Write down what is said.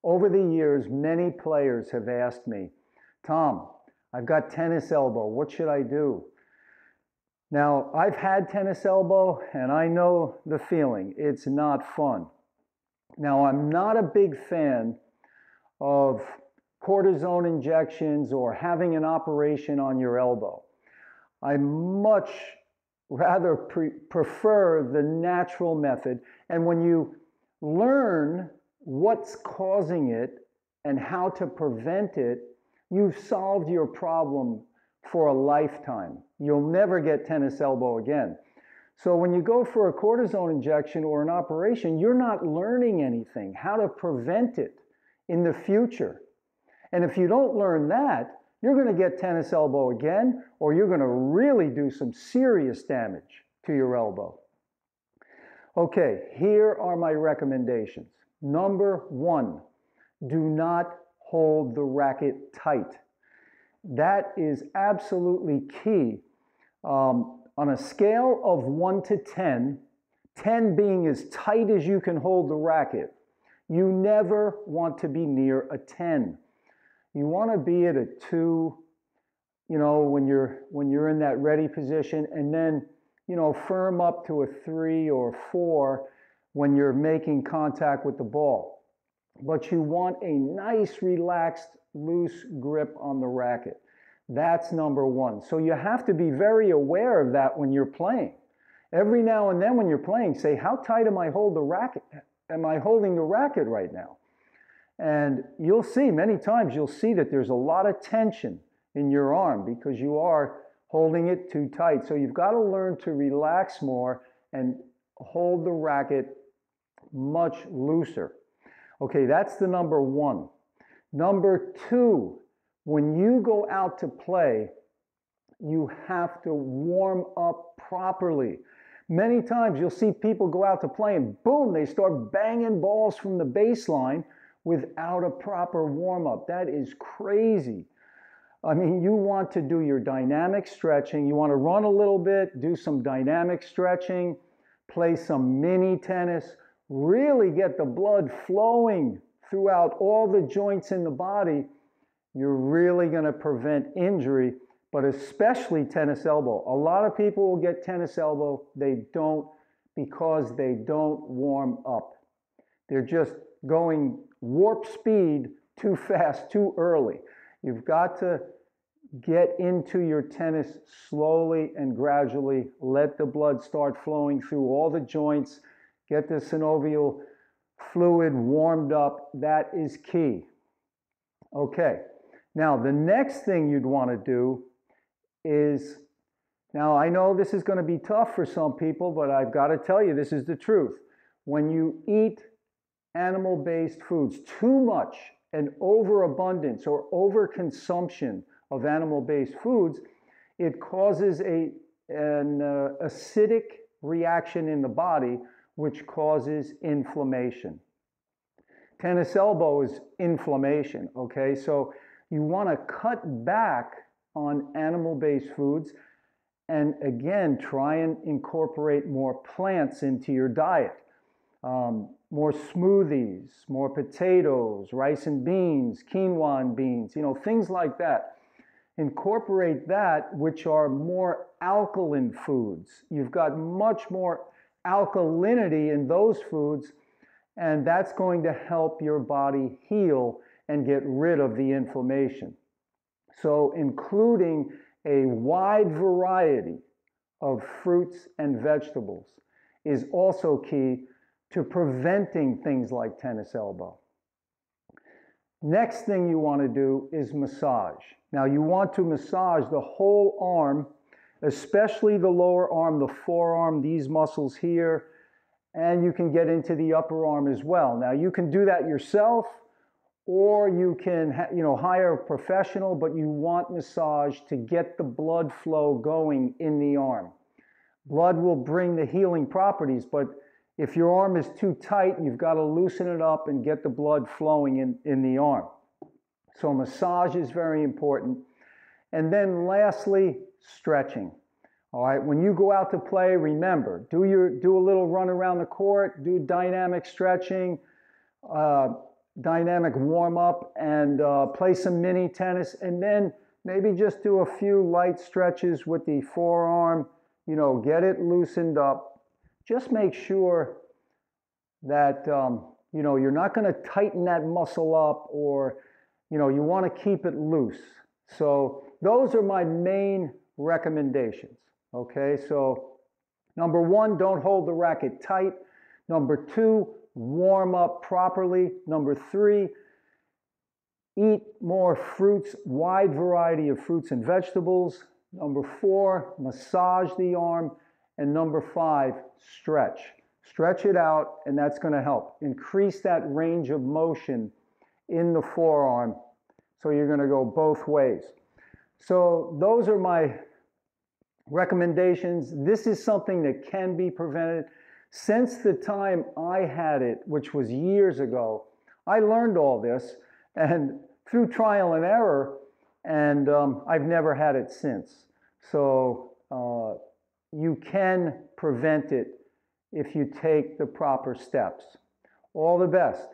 Over the years, many players have asked me, Tom, I've got tennis elbow. What should I do? Now, I've had tennis elbow and I know the feeling. It's not fun. Now, I'm not a big fan of cortisone injections or having an operation on your elbow. I much rather prefer the natural method. And when you learn what's causing it and how to prevent it, you've solved your problem for a lifetime. You'll never get tennis elbow again. So when you go for a cortisone injection or an operation, you're not learning anything, how to prevent it in the future. And if you don't learn that, you're going to get tennis elbow again, or you're going to really do some serious damage to your elbow. Okay, here are my recommendations. Number one, do not hold the racket tight. That is absolutely key. On a scale of 1 to 10, 10 being as tight as you can hold the racket, you never want to be near a 10. You want to be at a 2, when you're in that ready position, and then, firm up to a 3 or 4 when you're making contact with the ball. But you want a nice, relaxed, loose grip on the racket. That's number one. So you have to be very aware of that when you're playing. Every now and then when you're playing, say, how tight am I holding the racket? Am I holding the racket right now? And you'll see, many times you'll see that there's a lot of tension in your arm because you are holding it too tight. So you've got to learn to relax more and hold the racket much looser. Okay, that's the number one. Number two, when you go out to play, you have to warm up properly. Many times you'll see people go out to play and boom, they start banging balls from the baseline without a proper warm-up. That is crazy. I mean, you want to do your dynamic stretching. You want to run a little bit, do some dynamic stretching, play some mini tennis, really get the blood flowing throughout all the joints in the body. You're really going to prevent injury, but especially tennis elbow. A lot of people will get tennis elbow. They don't, because they don't warm up. They're just going warp speed too fast, too early. You've got to get into your tennis slowly and gradually. Let the blood start flowing through all the joints. Get the synovial fluid warmed up. That is key. Okay. Now, the next thing you'd want to do is, now I know this is going to be tough for some people, but I've got to tell you, this is the truth. When you eat animal-based foods, too much and overabundance or overconsumption of animal-based foods, it causes an acidic reaction in the body, which causes inflammation. Tennis elbow is inflammation, okay? So you want to cut back on animal-based foods and again, try and incorporate more plants into your diet. More smoothies, more potatoes, rice and beans, quinoa and beans, things like that. Incorporate that, which are more alkaline foods. You've got much more alkalinity in those foods, and that's going to help your body heal and get rid of the inflammation. So including a wide variety of fruits and vegetables is also key to preventing things like tennis elbow. Next thing you want to do is massage. Now you want to massage the whole arm, especially the lower arm, the forearm, these muscles here, and you can get into the upper arm as well. Now you can do that yourself, or you can hire a professional, but you want massage to get the blood flow going in the arm. Blood will bring the healing properties, but if your arm is too tight, you've got to loosen it up and get the blood flowing in the arm. So massage is very important. And then lastly, stretching. All right, when you go out to play, remember, do a little run around the court, do dynamic stretching. dynamic warm-up and play some mini tennis, and then maybe just do a few light stretches with the forearm, you know, get it loosened up. Just make sure that, you know, you're not going to tighten that muscle up, or, you know, you want to keep it loose. So those are my main recommendations. Okay, so number one, don't hold the racket tight. Number two, warm up properly. Number three, eat more fruits, wide variety of fruits and vegetables. Number four, massage the arm. And number five, stretch. Stretch it out, and that's going to help increase that range of motion in the forearm. So you're going to go both ways. So those are my recommendations. This is something that can be prevented. Since the time I had it, which was years ago, I learned all this, and through trial and error, and I've never had it since. So you can prevent it if you take the proper steps. All the best.